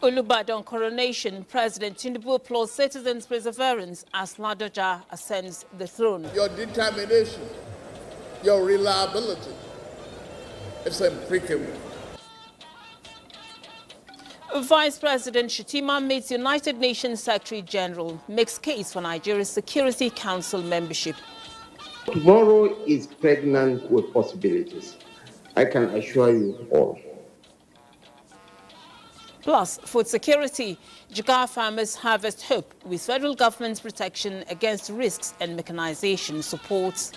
Olubadan coronation, President Tinubu applauds citizens' perseverance as Ladoja ascends the throne. Your determination, your reliability, it's impeccable. Vice President Shettima meets United Nations Secretary General, makes case for Nigeria's Security Council membership. Tomorrow is pregnant with possibilities. I can assure you all. Plus, food security. Jigawa farmers harvest hope with federal government's protection against risks and mechanization supports.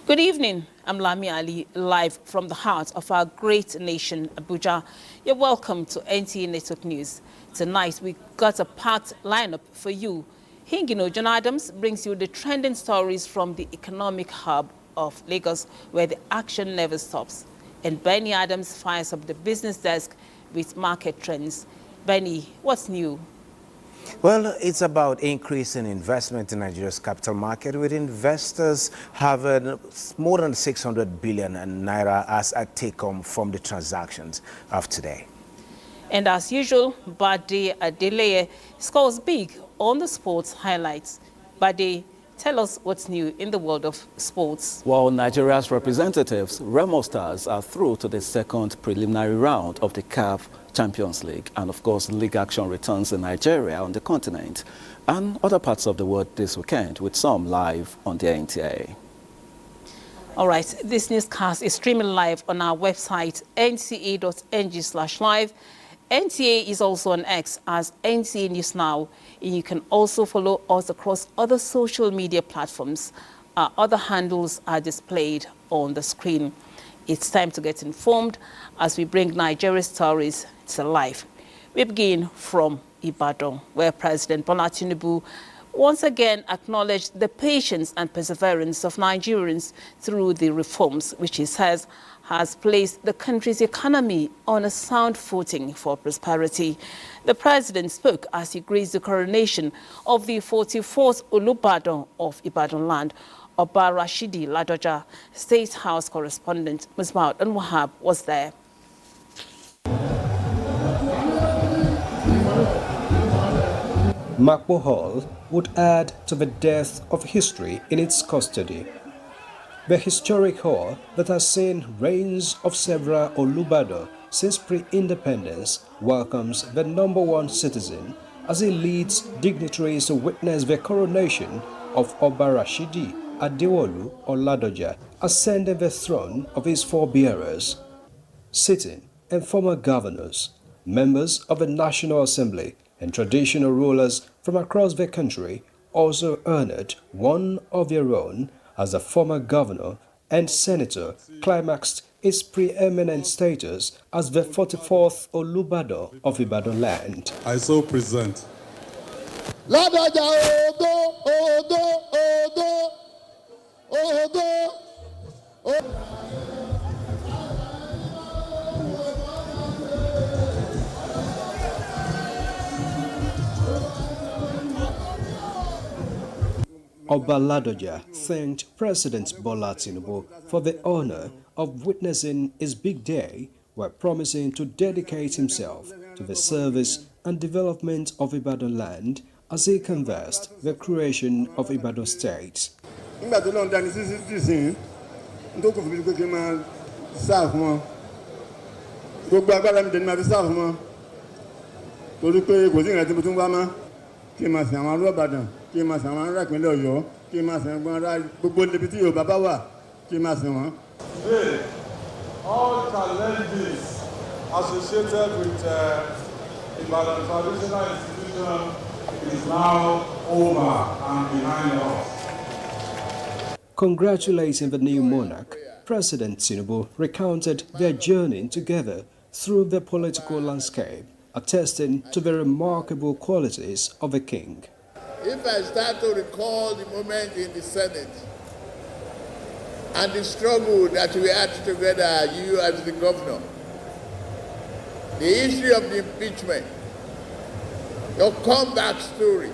Good evening. I'm Lami Ali, live from the heart of our great nation, Abuja. You're welcome to NTA Network News. Tonight, we got a packed lineup for you. Hingino John Adams brings you the trending stories from the economic hub of Lagos, where the action never stops. And Benny Adams fires up the business desk with market trends. Benny, what's new? Well, it's about increasing investment in Nigeria's capital market, with investors having more than 600 billion naira as a take-home from the transactions of today. And as usual, Bade Adeleye scores big on the sports highlights. Bade, tell us what's new in the world of sports. Well, Nigeria's representatives, Remo Stars, are through to the second preliminary round of the CAF Champions League. And of course, league action returns in Nigeria, on the continent, and other parts of the world this weekend, with some live on the NTA. All right, this newscast is streaming live on our website, nca.ng/live. NTA is also on X as NTA News Now. You can also follow us across other social media platforms. Our other handles are displayed on the screen. It's time to get informed as we bring Nigeria's stories to life. We begin from Ibadan, where President Bola Tinubu once again acknowledged the patience and perseverance of Nigerians through the reforms, which he says has placed the country's economy on a sound footing for prosperity. The president spoke as he graced the coronation of the 44th Olubadan of Ibadan land. Oba Rashidi Ladoja, State House correspondent Musmaud and Wahab was there. Makbo Hall would add to the depth of history in its custody. The historic hall that has seen reigns of several Olubadan since pre-independence welcomes the #1 citizen as he leads dignitaries to witness the coronation of Oba Rashidi Adewolu Oladoja, ascending the throne of his forebearers. Sitting and former governors, members of the National Assembly, and traditional rulers from across the country also honored one of their own as the former governor and senator climaxed his preeminent status as the 44th Olubadan of Ibadan land. I so present Ladoja Odo, Odo, Odo, Odo, Odo. Oba Ladoja thanked President Bola Tinubu for the honor of witnessing his big day, while promising to dedicate himself to the service and development of Ibadan land as he canvassed the creation of Ibadan State. all challenges associated with Ibadan traditional institution is now over and behind us. Congratulating the new monarch, President Tinubu recounted their journey together through the political landscape, attesting to the remarkable qualities of the king. If I start to recall the moment in the Senate and the struggle that we had together, you as the governor, the history of the impeachment, your comeback story,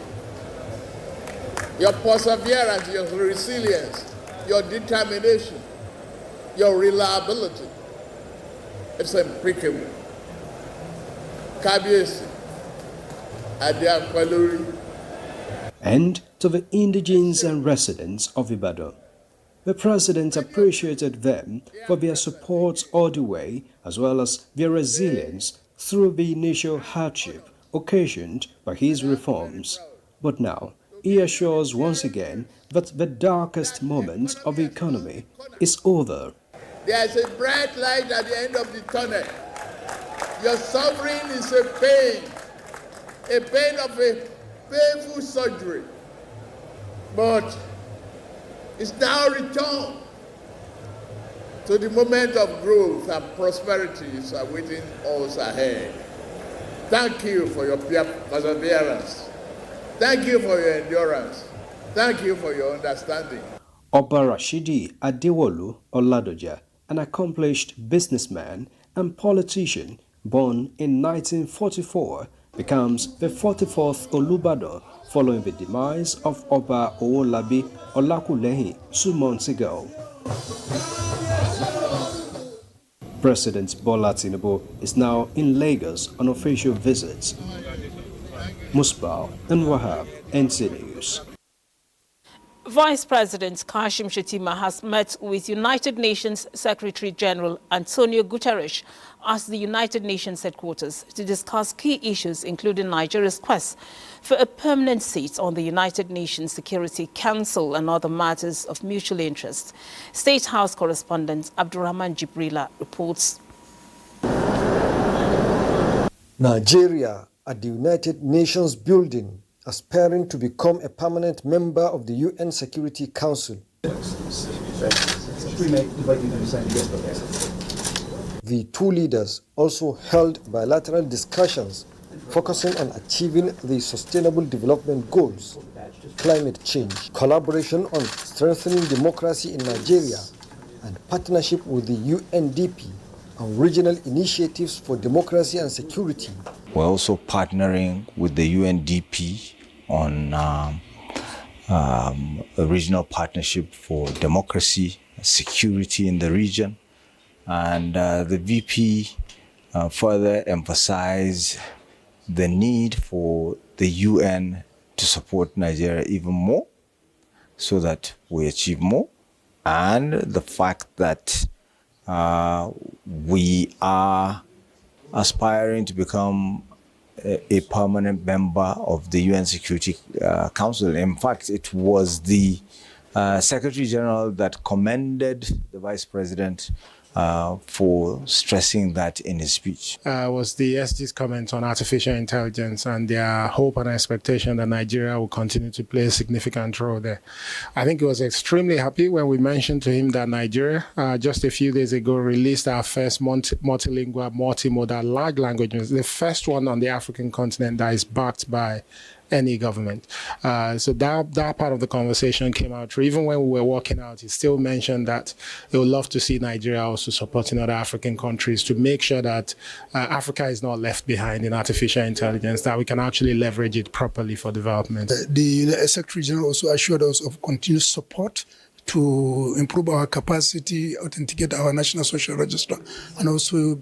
your perseverance, your resilience, your determination, your reliability, it's impeccable. Kábíyèsí, Adé-Apẹ́-lórí. And to the indigents and residents of Ibadan. The president appreciated them for their support all the way, as well as their resilience through the initial hardship occasioned by his reforms. But now, he assures once again that the darkest moment of the economy is over. There is a bright light at the end of the tunnel. Your suffering is a pain of a painful surgery. But it's now returned to the moment of growth and prosperity is awaiting us ahead. Thank you for your perseverance. Thank you for your endurance. Thank you for your understanding. Oba Rashidi Adewolu Oladoja, an accomplished businessman and politician born in 1944, becomes the 44th Olubadan following the demise of Oba Owolabi Olakulehin 2 months ago. President Bola Tinubu is now in Lagos on official visits. Musbah and Wahab, NC News. Vice President Kashim Shettima has met with United Nations Secretary General Antonio Guterres at the United Nations headquarters to discuss key issues, including Nigeria's quest for a permanent seat on the United Nations Security Council and other matters of mutual interest. State House correspondent Abdurrahman Jibrila reports. Nigeria at the United Nations building, aspiring to become a permanent member of the UN Security Council. The two leaders also held bilateral discussions focusing on achieving the Sustainable Development Goals, climate change, collaboration on strengthening democracy in Nigeria, and partnership with the UNDP on regional initiatives for democracy and security. We're also partnering with the UNDP on a regional partnership for democracy, security in the region. And the VP further emphasized the need for the UN to support Nigeria even more so that we achieve more. And the fact that we are aspiring to become a permanent member of the UN Security Council. In fact, it was the Secretary General that commended the Vice President for stressing that in his speech. Was the SG's comment on artificial intelligence and their hope and expectation that Nigeria will continue to play a significant role there. I think he was extremely happy when we mentioned to him that Nigeria, just a few days ago, released our first multilingual, multimodal large languages, the first one on the African continent that is backed by any government. So that part of the conversation came out true. Even when we were walking out, he still mentioned that he would love to see Nigeria also supporting other African countries to make sure that Africa is not left behind in artificial intelligence, that we can actually leverage it properly for development. The Secretary General also assured us of continued support to improve our capacity, authenticate our National Social Register, and also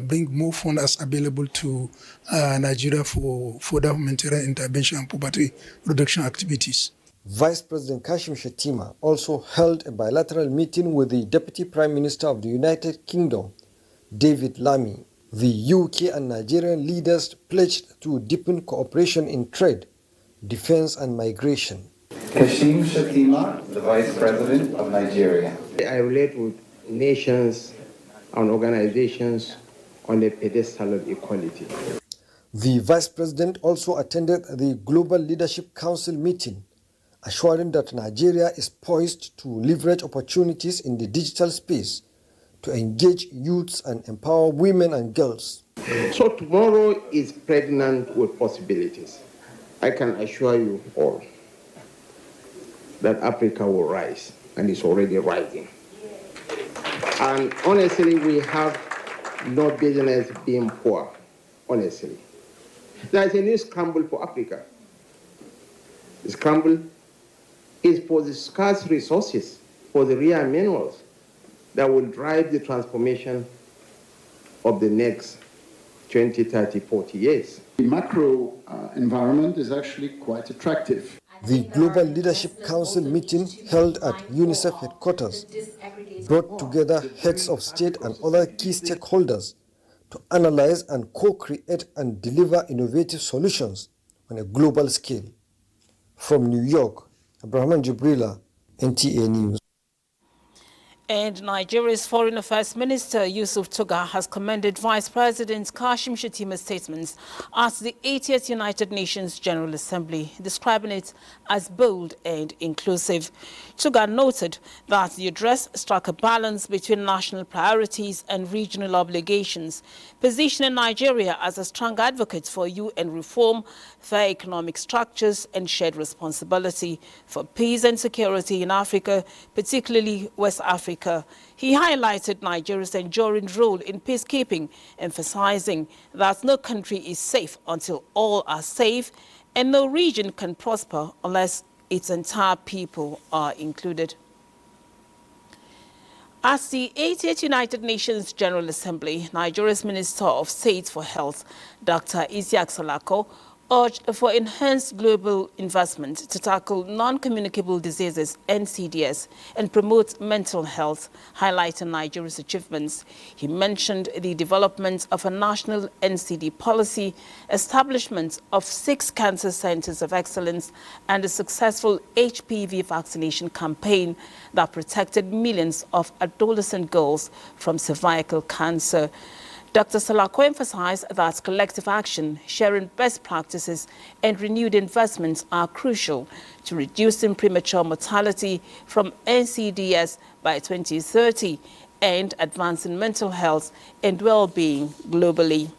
bring more funds available to Nigeria for further humanitarian intervention and poverty reduction activities. Vice President Kashim Shettima also held a bilateral meeting with the Deputy Prime Minister of the United Kingdom, David Lammy. The UK and Nigerian leaders pledged to deepen cooperation in trade, defense and migration. Kashim Shettima, the Vice President of Nigeria. I relate with nations and organizations on the pedestal of equality. The Vice President also attended the Global Leadership Council meeting, assuring that Nigeria is poised to leverage opportunities in the digital space to engage youths and empower women and girls. So tomorrow is pregnant with possibilities. I can assure you all that Africa will rise, and it's already rising. And honestly, we have no business being poor, honestly. There is a new scramble for Africa. The scramble is for the scarce resources, for the rare minerals that will drive the transformation of the next 20, 30, 40 years. The macro environment is actually quite attractive. The Global Leadership Council meeting held at UNICEF headquarters brought together heads of state and other key stakeholders to analyze and co-create and deliver innovative solutions on a global scale. From New York, Abraham Jibrila, NTA News. And Nigeria's Foreign Affairs Minister Yusuf Tuga has commended Vice President Kashim Shettima's statements at the 80th United Nations General Assembly, describing it as bold and inclusive. Tuga noted that the address struck a balance between national priorities and regional obligations, positioning Nigeria as a strong advocate for UN reform, fair economic structures, and shared responsibility for peace and security in Africa, particularly West Africa. He highlighted Nigeria's enduring role in peacekeeping, emphasizing that no country is safe until all are safe, and no region can prosper unless its entire people are included. At the 80th United Nations General Assembly, Nigeria's Minister of State for Health, Dr. Isiaq Salako, urged for enhanced global investment to tackle non-communicable diseases, NCDs, and promote mental health, highlighting Nigeria's achievements. He mentioned the development of a national NCD policy, establishment of 6 cancer centers of excellence, and a successful HPV vaccination campaign that protected millions of adolescent girls from cervical cancer. Dr. Salako emphasized that collective action, sharing best practices, and renewed investments are crucial to reducing premature mortality from NCDs by 2030 and advancing mental health and well-being globally.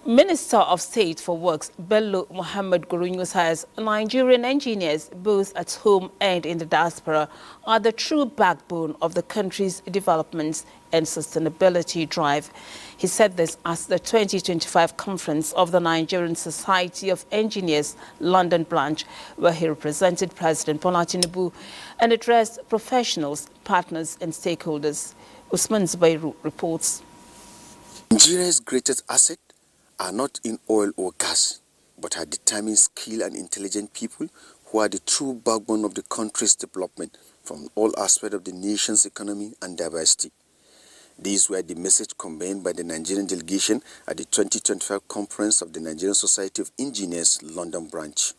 Minister of State for Works Bello Muhammad Gurunyu says Nigerian engineers, both at home and in the diaspora, are the true backbone of the country's development and sustainability drive. He said this at the 2025 conference of the Nigerian Society of Engineers London branch, where he represented President Bola Tinubu and addressed professionals, partners and stakeholders. Usman Zubairu reports. Nigeria's greatest asset are not in oil or gas, but are determined, skilled and intelligent people who are the true backbone of the country's development from all aspects of the nation's economy and diversity. These were the message conveyed by the Nigerian delegation at the 2025 conference of the Nigerian Society of Engineers London branch.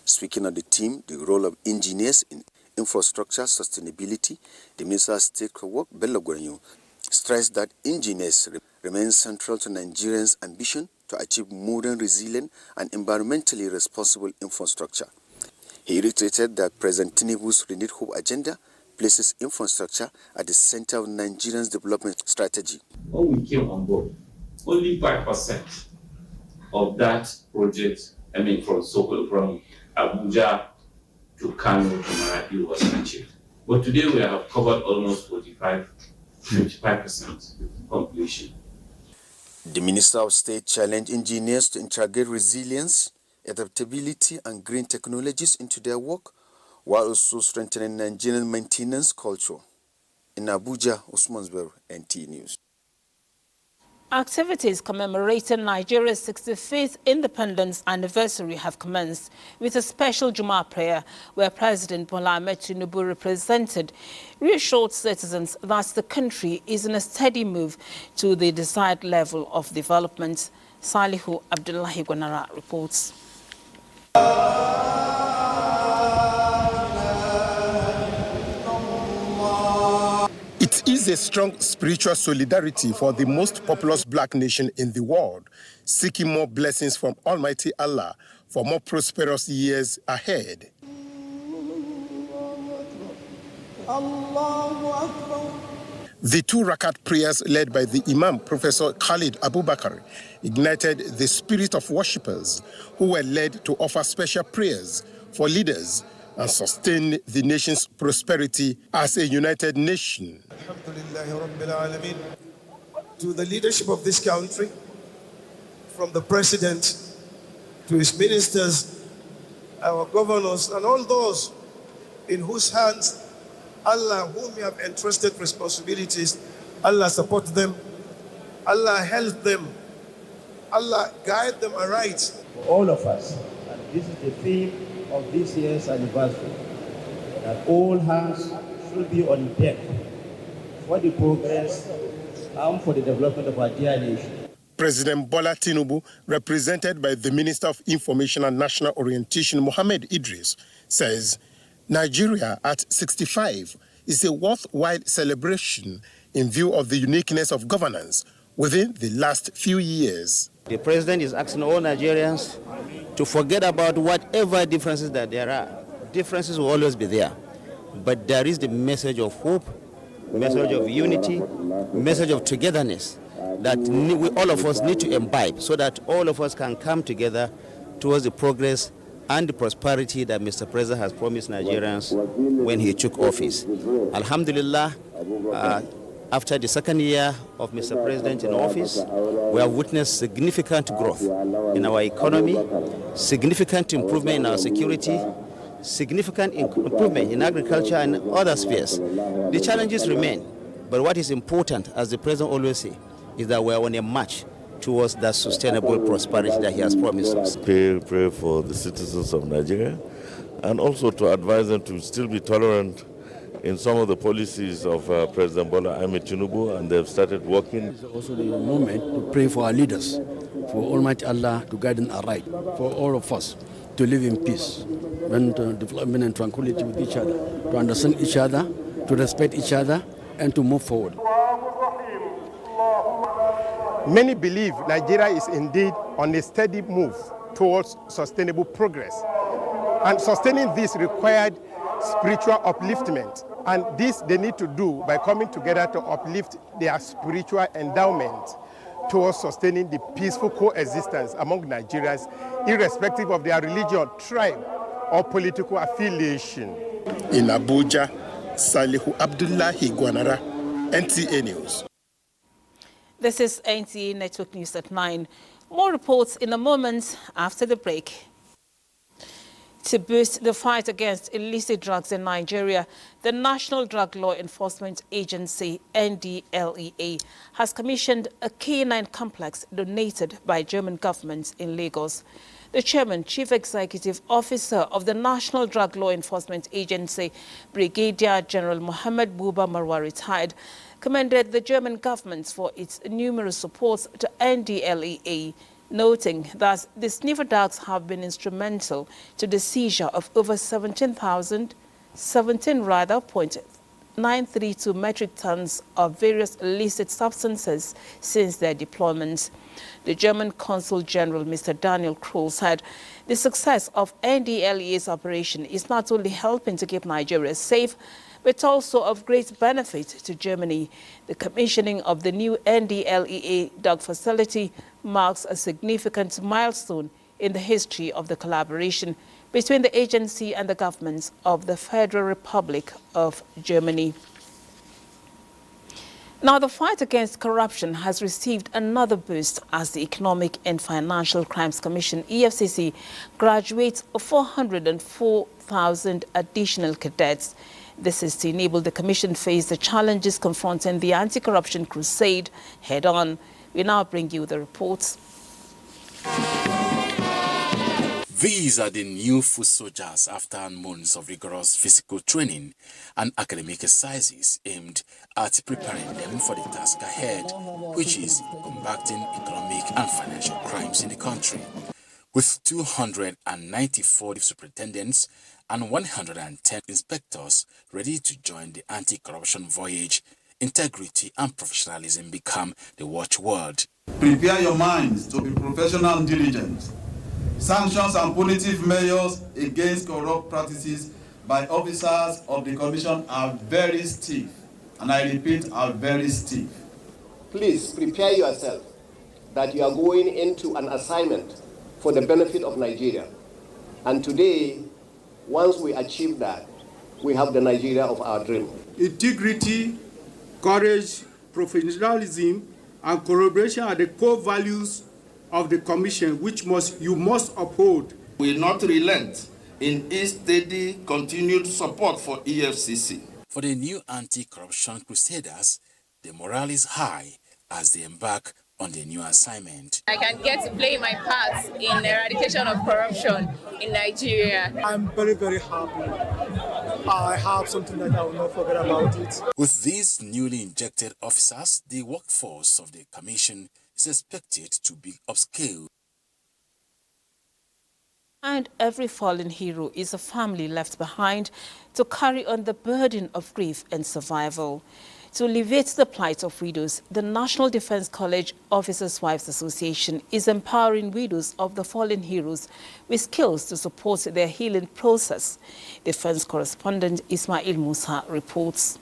Speaking of the theme, the role of engineers in infrastructure sustainability, the Minister of State for Work, Bello Gurunyu, stressed that engineers remain central to Nigerians' ambition to achieve modern, resilient and environmentally responsible infrastructure. He reiterated that President Tinubu's Renewed Hope agenda places infrastructure at the center of Nigeria's development strategy. When we came on board, only 5% of that project, from Abuja to Kano to Maradi was achieved. But today we have covered almost 25% completion. The Minister of State challenged engineers to integrate resilience, adaptability and green technologies into their work, while also strengthening Nigerian maintenance culture. In Abuja, Usman Zubairu, NTA News. Activities commemorating Nigeria's 65th independence anniversary have commenced with a special Juma prayer where President Bola Ahmed Tinubu reassured citizens that the country is in a steady move to the desired level of development. Salihu Abdullahi Gwanara reports. It is a strong spiritual solidarity for the most populous black nation in the world, seeking more blessings from Almighty Allah for more prosperous years ahead. The 2 rakat prayers led by the Imam, Professor Khalid Abubakar, ignited the spirit of worshippers who were led to offer special prayers for leaders and sustain the nation's prosperity as a united nation. To the leadership of this country, from the president to his ministers, our governors, and all those in whose hands Allah, whom you have entrusted responsibilities, Allah support them Allah help them. Allah guide them aright. For all of us, and this is the theme of this year's anniversary, that all hands should be on deck for the progress and for the development of our dear nation. President Bola Tinubu, represented by the Minister of Information and National Orientation, Mohammed Idris, says Nigeria at 65 is a worthwhile celebration in view of the uniqueness of governance within the last few years. The president is asking all Nigerians to forget about whatever differences that there are. Differences will always be there. But there is the message of hope, message of unity, message of togetherness that all of us need to imbibe so that all of us can come together towards the progress and the prosperity that Mr. President has promised Nigerians when he took office. Alhamdulillah, after the second year of Mr. President in office, we have witnessed significant growth in our economy, significant improvement in our security, significant improvement in agriculture and other spheres. The challenges remain, but what is important, as the President always says, is that we are on a march towards that sustainable prosperity that he has promised us. Pray for the citizens of Nigeria, and also to advise them to still be tolerant in some of the policies of President Bola Ahmed Tinubu, and they've started working. It's also the moment to pray for our leaders, for Almighty Allah to guide them aright, for all of us to live in peace, and development and tranquility with each other, to understand each other, to respect each other, and to move forward. Many believe Nigeria is indeed on a steady move towards sustainable progress. And sustaining this required spiritual upliftment. And this they need to do by coming together to uplift their spiritual endowment towards sustaining the peaceful coexistence among Nigerians, irrespective of their religion, tribe, or political affiliation. In Abuja, Salihu Abdullahi Gwanara, NTA News. This is NTA Network News at 9. More reports in a moment after the break. To boost the fight against illicit drugs in Nigeria, the National Drug Law Enforcement Agency, NDLEA, has commissioned a canine complex donated by German government in Lagos. The Chairman, Chief Executive Officer of the National Drug Law Enforcement Agency, Brigadier General Mohammed Buba Marwa, retired, commended the German government for its numerous supports to NDLEA, noting that the sniffer dogs have been instrumental to the seizure of over 17.932 metric tons of various illicit substances since their deployment. The German Consul General, Mr. Daniel Kroll, said the success of NDLEA's operation is not only helping to keep Nigeria safe, but also of great benefit to Germany. The commissioning of the new NDLEA dog facility marks a significant milestone in the history of the collaboration between the agency and the governments of the Federal Republic of Germany. Now, the fight against corruption has received another boost as the Economic and Financial Crimes Commission, EFCC, graduates 404,000 additional cadets. This is to enable the Commission face the challenges confronting the anti-corruption crusade head-on. We now bring you the reports. These are the new foot soldiers after months of rigorous physical training and academic exercises aimed at preparing them for the task ahead, which is combating economic and financial crimes in the country. With 294 superintendents and 110 inspectors ready to join the anti-corruption voyage, integrity and professionalism become the watchword. Prepare your minds to be professional and diligent. Sanctions and punitive measures against corrupt practices by officers of the Commission are very stiff, and I repeat, are very stiff. Please prepare yourself that you are going into an assignment for the benefit of Nigeria. And today, once we achieve that, we have the Nigeria of our dream. Integrity, courage, professionalism, and collaboration are the core values of the Commission, which you must uphold. We will not relent in its steady, continued support for EFCC. For the new anti-corruption crusaders, the morale is high as they embark on their new assignment. I can get to play my part in the eradication of corruption in Nigeria. I'm very, very happy. I have something that I will not forget about it. With these newly injected officers, the workforce of the commission is expected to be upscaled. And every fallen hero is a family left behind to carry on the burden of grief and survival. To alleviate the plight of widows, the National Defense College Officers' Wives Association is empowering widows of the fallen heroes with skills to support their healing process. Defense correspondent Ismail Musa reports.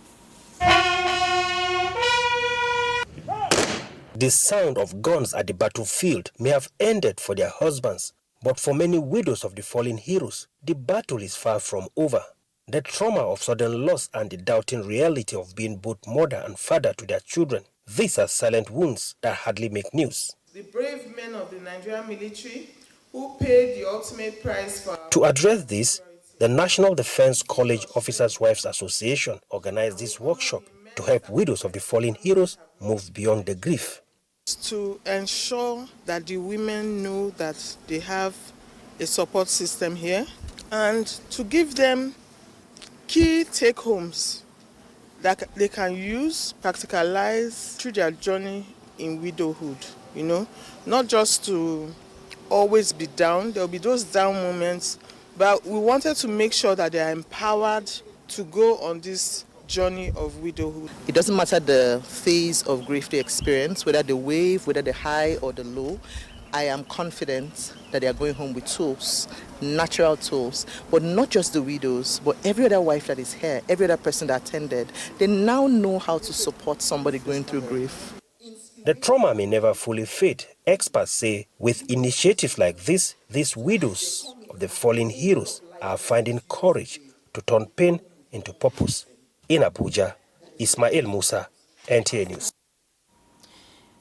The sound of guns at the battlefield may have ended for their husbands, but for many widows of the fallen heroes, the battle is far from over. The trauma of sudden loss and the doubting reality of being both mother and father to their children, these are silent wounds that hardly make news. The brave men of the Nigerian military who paid the ultimate price for... To address this, the National Defense College Officers' Wives Association organized this workshop to help widows of the fallen heroes move beyond the grief. To ensure that the women know that they have a support system here and to give them key take-homes that they can use, practicalize through their journey in widowhood, not just to always be down. There will be those down moments, but we wanted to make sure that they are empowered to go on this journey of widowhood. It doesn't matter the phase of grief they experience, whether the wave, whether the high or the low. I am confident that they are going home with tools, natural tools, but not just the widows, but every other wife that is here, every other person that attended, they now know how to support somebody going through grief. The trauma may never fully fade. Experts say with initiatives like this, these widows of the fallen heroes are finding courage to turn pain into purpose. In Abuja, Ismail Musa, NTA News.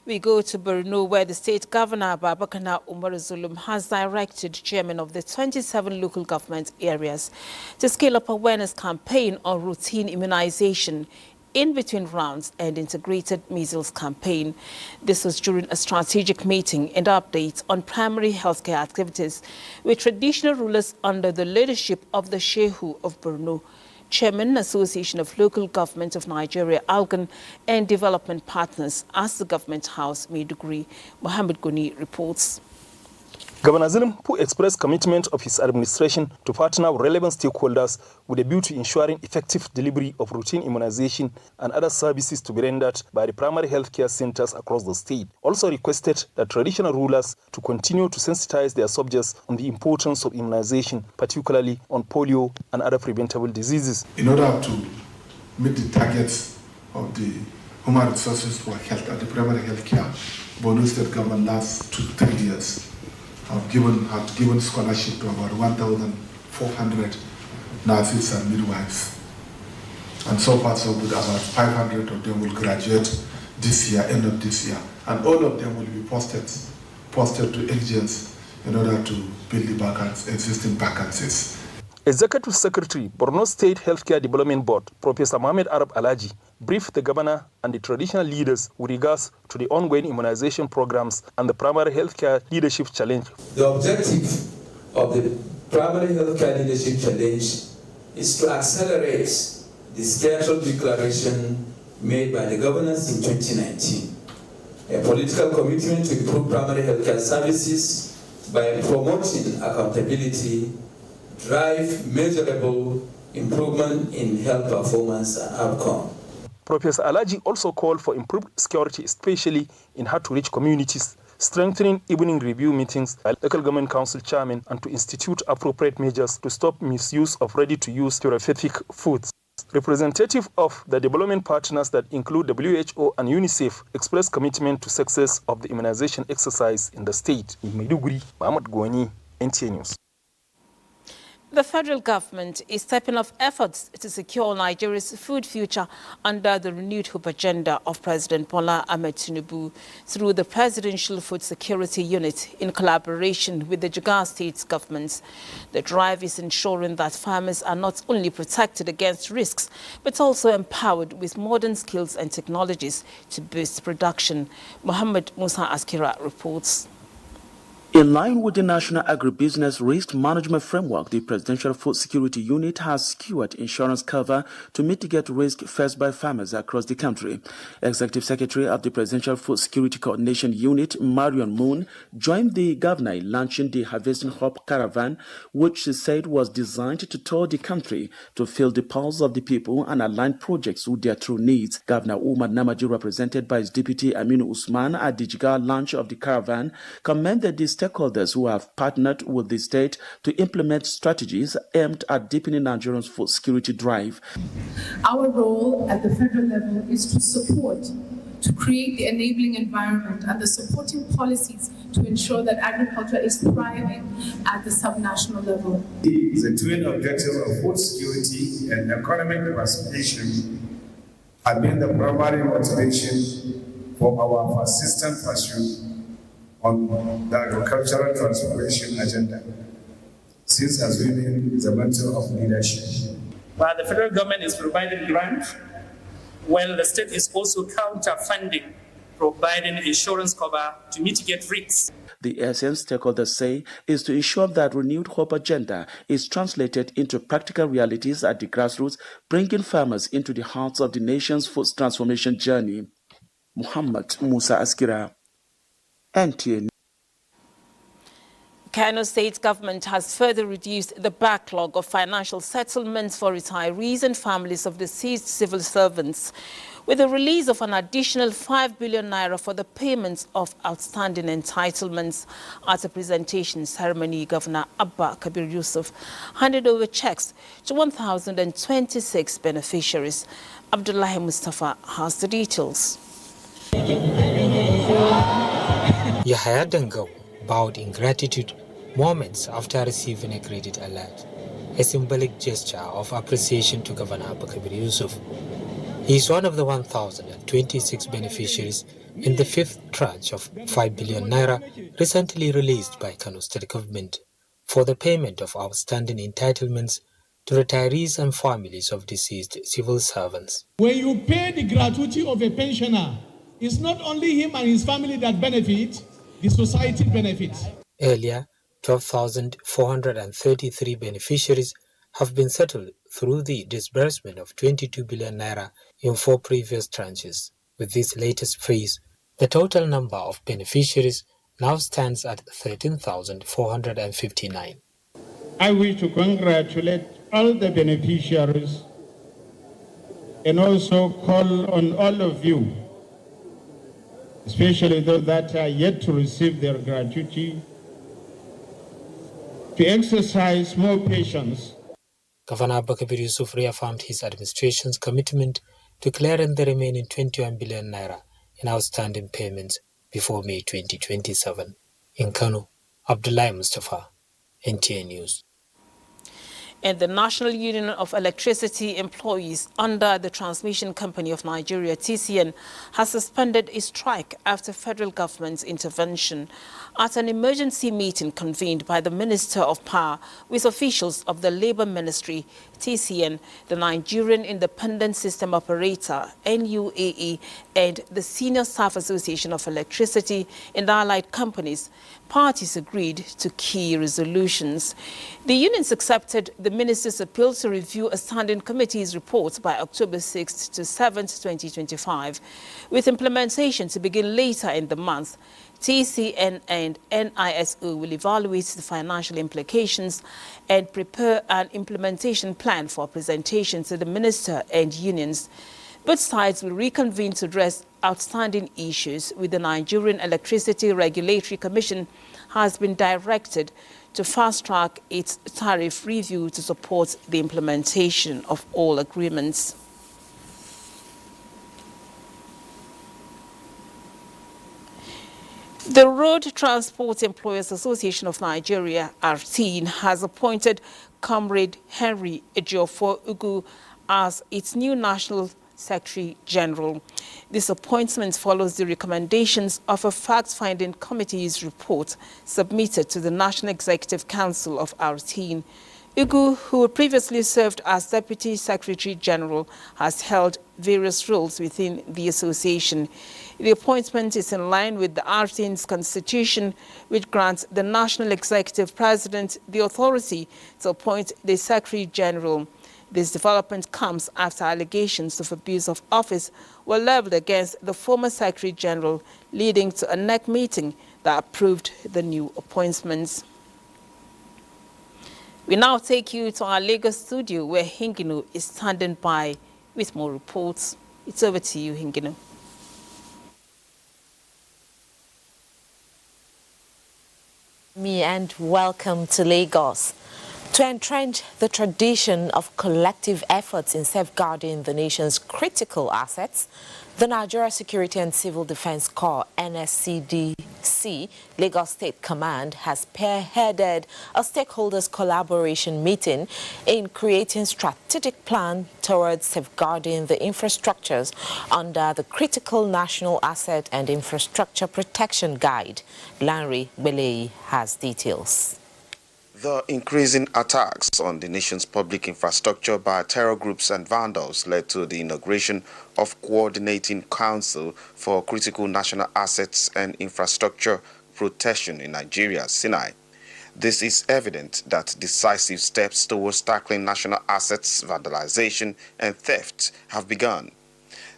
We go to Borno, where the state governor, Babakana Umar Zulum, has directed chairmen of the 27 local government areas to scale up awareness campaign on routine immunization in between rounds and integrated measles campaign. This was during a strategic meeting and updates on primary healthcare activities with traditional rulers under the leadership of the Shehu of Borno, Chairman, Association of Local Government of Nigeria, ALGAN, and development partners as the Government House, Maiduguri. Mohammed Goni reports. Governor Zulum, who expressed commitment of his administration to partner with relevant stakeholders with a view to ensuring effective delivery of routine immunization and other services to be rendered by the primary health care centers across the state, also requested that traditional rulers to continue to sensitize their subjects on the importance of immunization, particularly on polio and other preventable diseases. In order to meet the targets of the human resources for health at the primary health care, Borno State government last 2 to 3 years have given scholarship to about 1,400 nurses and midwives. And so far so good, about 500 of them will graduate this year, end of this year. And all of them will be posted to agents in order to build the existing vacancies. Executive Secretary, Borno State Healthcare Development Board, Professor Mohamed Arab Alaji, briefed the governor and the traditional leaders with regards to the ongoing immunization programs and the primary healthcare leadership challenge. The objective of the primary healthcare leadership challenge is to accelerate the scheduled declaration made by the governors in 2019, a political commitment to improve primary healthcare services by promoting accountability, drive measurable improvement in health performance and outcome. Professor Alaji also called for improved security, especially in hard-to-reach communities, strengthening evening review meetings by local government council chairmen, and to institute appropriate measures to stop misuse of ready-to-use therapeutic foods. Representative of the development partners that include WHO and UNICEF expressed commitment to success of the immunization exercise in the state. In Maiduguri, Mohammed Goni, NTA News. The federal government is stepping up efforts to secure Nigeria's food future under the renewed hope agenda of President Bola Ahmed Tinubu through the Presidential Food Security Unit in collaboration with the Jigawa State government. The drive is ensuring that farmers are not only protected against risks, but also empowered with modern skills and technologies to boost production. Muhammad Musa Askira reports. In line with the National Agribusiness Risk Management Framework, the Presidential Food Security Unit has secured insurance cover to mitigate risk faced by farmers across the country. Executive Secretary of the Presidential Food Security Coordination Unit, Marion Moon, joined the governor in launching the Harvesting Hope Caravan, which she said was designed to tour the country to fill the pulse of the people and align projects with their true needs. Governor Umar Namaji, represented by his deputy Aminu Usman at the Jigawa launch of the caravan, commended the stakeholders who have partnered with the state to implement strategies aimed at deepening Nigeria's food security drive. Our role at the federal level is to support, to create the enabling environment and the supporting policies to ensure that agriculture is thriving at the subnational level. The twin objectives of food security and economic emancipation have been the primary motivation for our persistent pursuit on the agricultural transformation agenda, since assuming the mantle of leadership. But the federal government is providing grants, while the state is also counter-funding, providing insurance cover to mitigate risks. The essence, stakeholders say, is to ensure that renewed hope agenda is translated into practical realities at the grassroots, bringing farmers into the hearts of the nation's food transformation journey. Muhammad Musa Askira, NTA. Kano State government has further reduced the backlog of financial settlements for retirees and families of deceased civil servants, with the release of an additional 5 billion naira for the payments of outstanding entitlements. At a presentation ceremony, Governor Abba Kabir Yusuf handed over checks to 1,026 beneficiaries. Abdullahi Mustafa has the details. Yahya Dangau bowed in gratitude moments after receiving a credit alert, a symbolic gesture of appreciation to Governor Abakabir Yusuf. He is one of the 1,026 beneficiaries in the fifth tranche of 5 billion naira recently released by Kano State government for the payment of outstanding entitlements to retirees and families of deceased civil servants. When you pay the gratuity of a pensioner, it's not only him and his family that benefit, the society benefits. Earlier, 12,433 beneficiaries have been settled through the disbursement of 22 billion naira in 4 previous tranches. With this latest phase, the total number of beneficiaries now stands at 13,459. I wish to congratulate all the beneficiaries and also call on all of you, especially those that are yet to receive their gratuity, to exercise more patience. Governor Abakabir Yusuf reaffirmed his administration's commitment to clearing the remaining 21 billion naira in outstanding payments before May 2027. In Kano, Abdullahi Mustafa, NTA News. And the National Union of Electricity Employees under the Transmission Company of Nigeria, TCN, has suspended its strike after federal government's intervention. At an emergency meeting convened by the Minister of Power with officials of the Labour Ministry, TCN, the Nigerian Independent System Operator, NUAE, and the Senior Staff Association of Electricity and Allied Companies, parties agreed to key resolutions. The unions accepted the Minister's appeal to review a standing committee's report by October 6th to 7th, 2025, with implementation to begin later in the month. TCN and NISO will evaluate the financial implications and prepare an implementation plan for presentation to the Minister and unions. Both sides will reconvene to address outstanding issues, with the Nigerian Electricity Regulatory Commission has been directed to fast-track its tariff review to support the implementation of all agreements. The Road Transport Employers Association of Nigeria, RTN, has appointed Comrade Henry Ejiofor Ugu as its new National Secretary General. This appointment follows the recommendations of a fact-finding committee's report submitted to the National Executive Council of RTN. Ugu, who previously served as Deputy Secretary General, has held various roles within the association. The appointment is in line with the RTN's constitution, which grants the National Executive President the authority to appoint the Secretary General. This development comes after allegations of abuse of office were leveled against the former Secretary General, leading to a NEC meeting that approved the new appointments. We now take you to our Lagos studio, where Hingino is standing by with more reports. It's over to you, Hingino. And welcome to Lagos. To entrench the tradition of collective efforts in safeguarding the nation's critical assets, the Nigeria Security and Civil Defense Corps, NSCDC, Lagos State Command, has spearheaded a stakeholders collaboration meeting in creating strategic plan towards safeguarding the infrastructures under the Critical National Asset and Infrastructure Protection Guide. Lanre Belei has details. The increasing attacks on the nation's public infrastructure by terror groups and vandals led to the inauguration of Coordinating Council for Critical National Assets and Infrastructure Protection in Nigeria, SINAI. This is evident that decisive steps towards tackling national assets, vandalization, and theft have begun.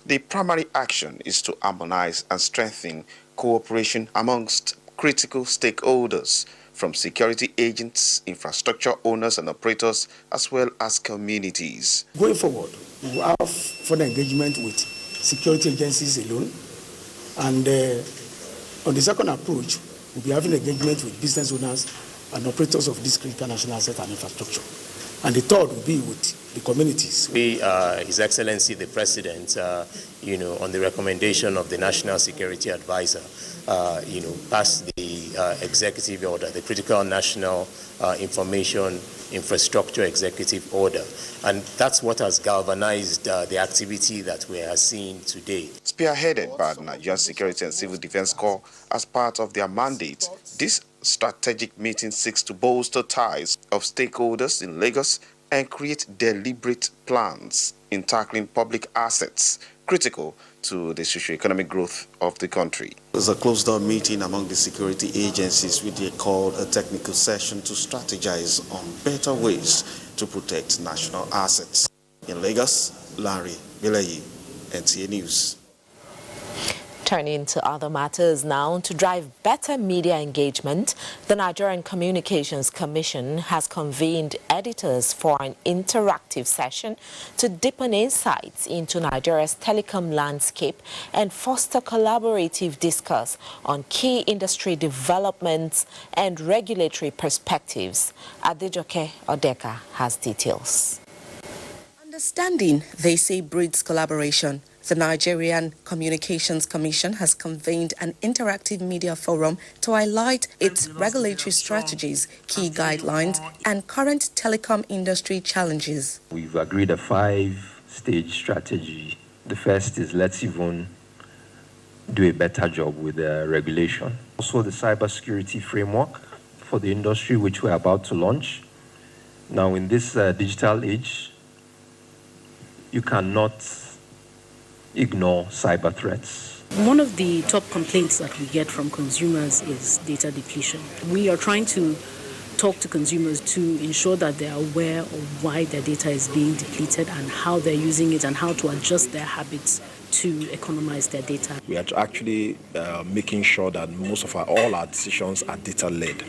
The primary action is to harmonize and strengthen cooperation amongst critical stakeholders, from security agents, infrastructure owners and operators, as well as communities. Going forward, we will have further engagement with security agencies alone. And on the second approach, we'll be having engagement with business owners and operators of this critical national asset and infrastructure. And the third will be with the communities. His Excellency the President, on the recommendation of the National Security Advisor, passed the executive order, the Critical National Information Infrastructure Executive Order. And that's what has galvanized the activity that we are seeing today. Spearheaded by the Nigerian Security and Civil Defense Corps as part of their mandate, this strategic meeting seeks to bolster ties of stakeholders in Lagos and create deliberate plans in tackling public assets critical to the socio-economic growth of the country. There's a closed-door meeting among the security agencies, which they called a technical session to strategize on better ways to protect national assets. In Lagos, Lanre Belei, NTA News. Turning to other matters now, to drive better media engagement, the Nigerian Communications Commission has convened editors for an interactive session to deepen insights into Nigeria's telecom landscape and foster collaborative discourse on key industry developments and regulatory perspectives. Adejoke Odeka has details. Understanding, they say, breeds collaboration. The Nigerian Communications Commission has convened an interactive media forum to highlight its regulatory strategies, key guidelines, and current telecom industry challenges. We've agreed a 5-stage strategy. The first is let's even do a better job with the regulation. Also the cybersecurity framework for the industry, which we're about to launch. Now in this digital age, you cannot ignore cyber threats. One of the top complaints that we get from consumers is data depletion. We are trying to talk to consumers to ensure that they are aware of why their data is being depleted and how they're using it and how to adjust their habits to economize their data. We are actually making sure that all our decisions are data-led.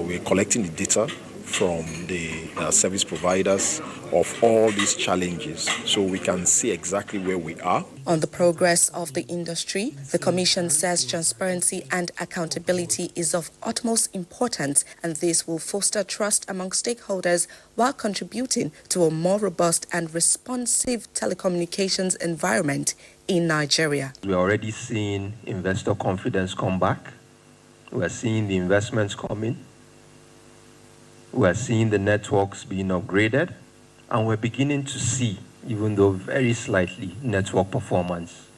We're collecting the data from the service providers of all these challenges so we can see exactly where we are. On the progress of the industry, the Commission says transparency and accountability is of utmost importance, and this will foster trust among stakeholders while contributing to a more robust and responsive telecommunications environment in Nigeria. We're already seeing investor confidence come back. We're seeing the investments coming. We're seeing the networks being upgraded. And we're beginning to see, even though very slightly, network performance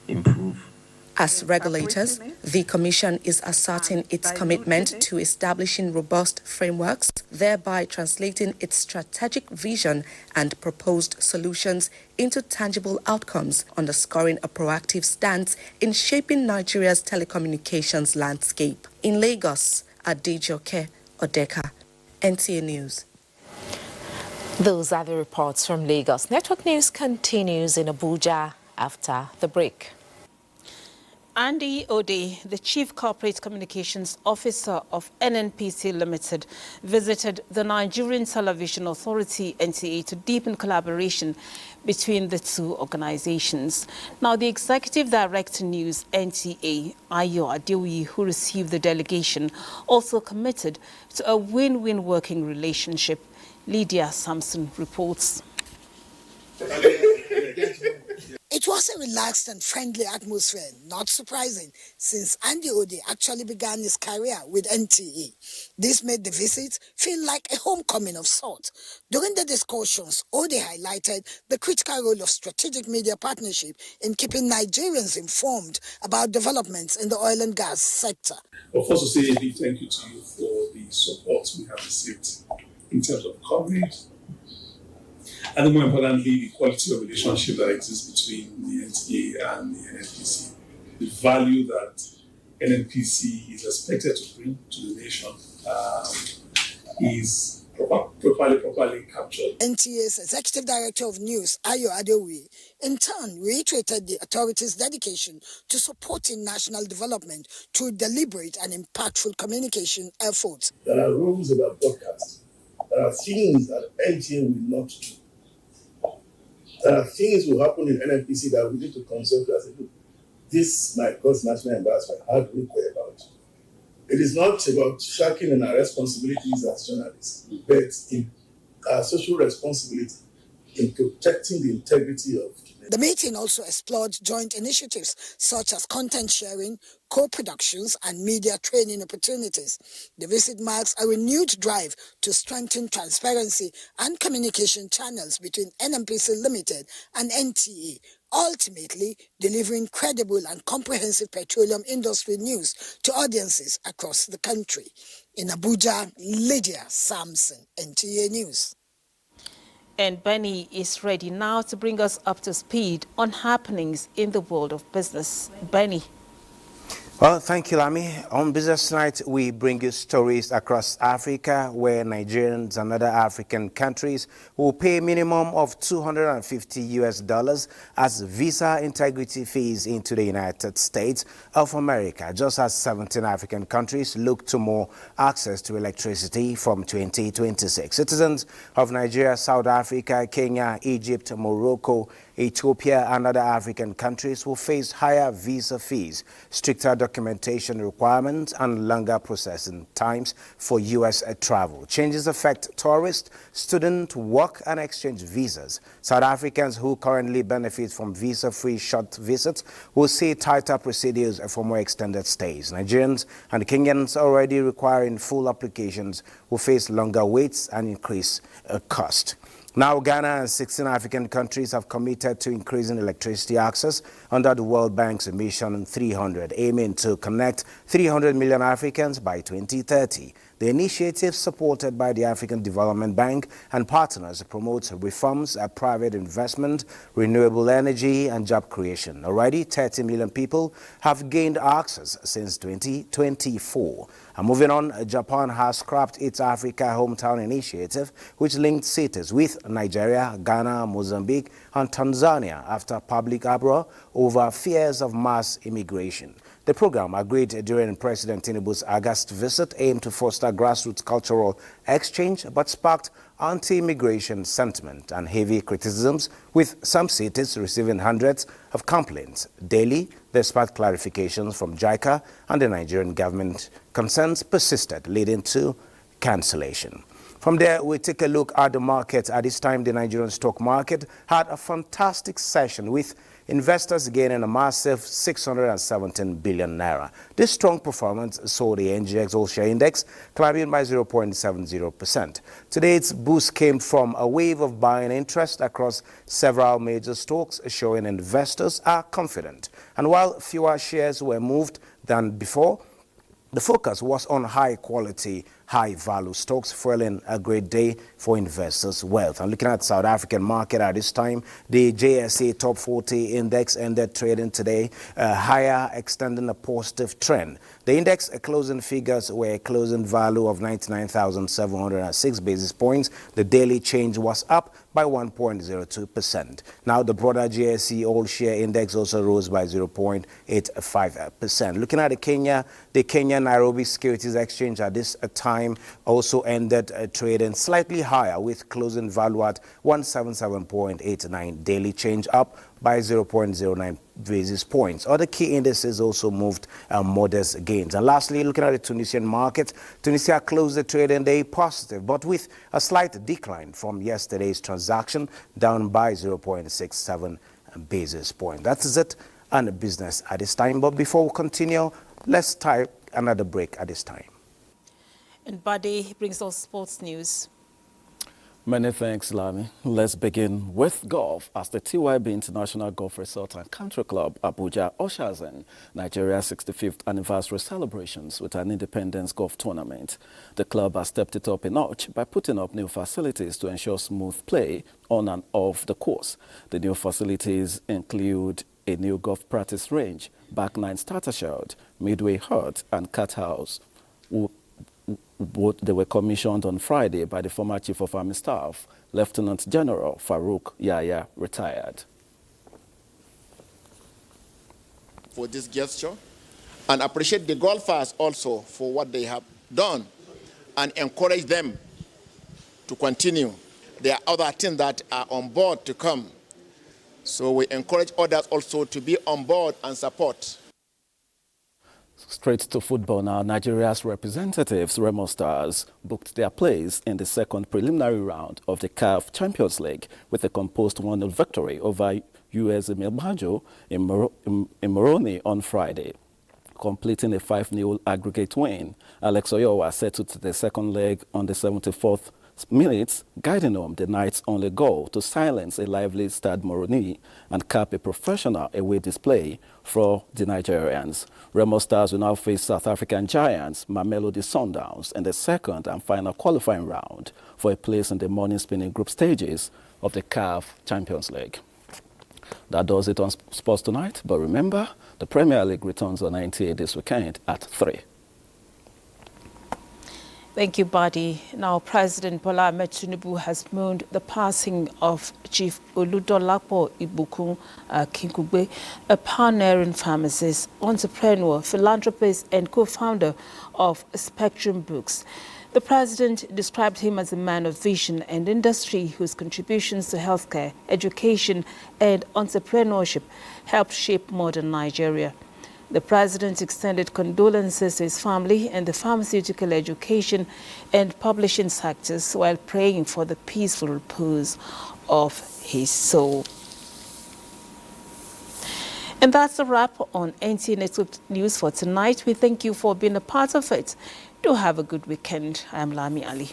improve. As regulators, the Commission is asserting its commitment to establishing robust frameworks, thereby translating its strategic vision and proposed solutions into tangible outcomes, underscoring a proactive stance in shaping Nigeria's telecommunications landscape. In Lagos, Adejoke Odeka, NTA News. Those are the reports from Lagos. Network News continues in Abuja after the break. Andy Ode, the Chief Corporate Communications Officer of NNPC Limited, visited the Nigerian Television Authority, NTA, to deepen collaboration between the two organizations. Now, the Executive Director News, NTA, Ayo Adeoye, who received the delegation, also committed to a win-win working relationship. Lydia Sampson reports. It was a relaxed and friendly atmosphere, not surprising, since Andy Ode actually began his career with NTA. This made the visit feel like a homecoming of sorts. During the discussions, Ode highlighted the critical role of strategic media partnership in keeping Nigerians informed about developments in the oil and gas sector. Of course, to say a big thank you to you for the support we have received in terms of coverage, and more importantly, the quality of relationship that exists between the NTA and the NNPC. The value that NNPC is expected to bring to the nation is properly captured. NTA's Executive Director of News, Ayo Adeoye, in turn reiterated the authority's dedication to supporting national development through deliberate and impactful communication efforts. There are rules about broadcast. There are things that NTA will not do. There are things will happen in NNPC that we need to consult as a group. This might cause national embarrassment. How do we go about it? It is not about shirking in our responsibilities as journalists, but in our social responsibility in protecting the integrity of. The meeting also explored joint initiatives such as content sharing, co-productions, and media training opportunities. The visit marks a renewed drive to strengthen transparency and communication channels between NNPC Limited and NTA, ultimately delivering credible and comprehensive petroleum industry news to audiences across the country. In Abuja, Lydia Sampson, NTA News. And Benny is ready now to bring us up to speed on happenings in the world of business. Benny. Well, thank you, Lami. On Business Night, we bring you stories across Africa where Nigerians and other African countries will pay a minimum of $250 as visa integrity fees into the United States of America, just as 17 African countries look to more access to electricity from 2026. Citizens of Nigeria, South Africa, Kenya, Egypt, Morocco, Ethiopia and other African countries will face higher visa fees, stricter documentation requirements, and longer processing times for U.S. travel. Changes affect tourist, student, work, and exchange visas. South Africans who currently benefit from visa-free short visits will see tighter procedures for more extended stays. Nigerians and Kenyans already requiring full applications will face longer waits and increased cost. Now, Ghana and 16 African countries have committed to increasing electricity access under the World Bank's Mission 300, aiming to connect 300 million Africans by 2030. The initiative, supported by the African Development Bank and partners, promotes reforms, private investment, renewable energy, and job creation. Already, 30 million people have gained access since 2024. And moving on, Japan has scrapped its Africa Hometown Initiative, which linked cities with Nigeria, Ghana, Mozambique, and Tanzania after public uproar over fears of mass immigration. The program, agreed during President Tinubu's August visit, aimed to foster grassroots cultural exchange, but sparked anti-immigration sentiment and heavy criticisms, with some cities receiving hundreds of complaints daily, despite clarifications from JICA and the Nigerian government. Concerns persisted, leading to cancellation. From there, we take a look at the market. At this time, the Nigerian stock market had a fantastic session with investors gaining a massive 617 billion naira. This strong performance saw the NGX All-Share Index climbing by 0.70%. Today's boost came from a wave of buying interest across several major stocks, showing investors are confident. And while fewer shares were moved than before, the focus was on high-quality, high-value stocks, fueling a great day for investors' wealth. And looking at the South African market at this time, the JSE Top 40 Index ended trading today higher, extending a positive trend. The index closing figures were a closing value of 99,706 basis points. The daily change was up by 1.02%. Now, the broader JSE All-Share Index also rose by 0.85%. Looking at the Kenya Nairobi Securities Exchange at this time also ended trading slightly higher with closing value at 177.89. Daily change up by 0.09 basis points. Other key indices also moved modest gains. And lastly, looking at the Tunisian market, Tunisia closed the trading day positive, but with a slight decline from yesterday's transaction, down by 0.67 basis points. That is it on the business at this time. But before we continue, let's take another break at this time. And Bade brings us sports news. Many thanks, Lami. Let's begin with golf as the TYB International Golf Resort and Country Club, Abuja, ushers in Nigeria's 65th anniversary celebrations with an independence golf tournament. The club has stepped it up a notch by putting up new facilities to ensure smooth play on and off the course. The new facilities include a new golf practice range, back nine starter shed, midway hut, and cat house. They were commissioned on Friday by the former Chief of Army Staff, Lieutenant General Farouk Yahya, retired. For this gesture, and appreciate the golfers also for what they have done, and encourage them to continue. There are other teams that are on board to come. So we encourage others also to be on board and support. Straight to football now. Nigeria's representatives, Remo Stars, booked their place in the second preliminary round of the CAF Champions League with a composed 1-0 victory over US Milbajo in Moroni on Friday, completing a 5-0 aggregate win. Alex Oyowa settled to the second leg on the 74th minutes, guiding home the Knights' only goal to silence a lively Stade Moroni and cap a professional away display for the Nigerians. Remo Stars will now face South African giants Mamelodi Sundowns in the second and final qualifying round for a place in the morning spinning group stages of the CAF Champions League. That does it on Sports Tonight, but remember, the Premier League returns on 98 this weekend at 3. Thank you, Badi. Now, President Bola Ahmed Tinubu has mourned the passing of Chief Oludolapo Ibukun Kinkugbe, a pioneering pharmacist, entrepreneur, philanthropist, and co-founder of Spectrum Books. The president described him as a man of vision and industry whose contributions to healthcare, education, and entrepreneurship helped shape modern Nigeria. The president extended condolences to his family and the pharmaceutical, education, and publishing sectors while praying for the peaceful repose of his soul. And that's a wrap on NTA Network News for tonight. We thank you for being a part of it. Do have a good weekend. I am Lami Ali.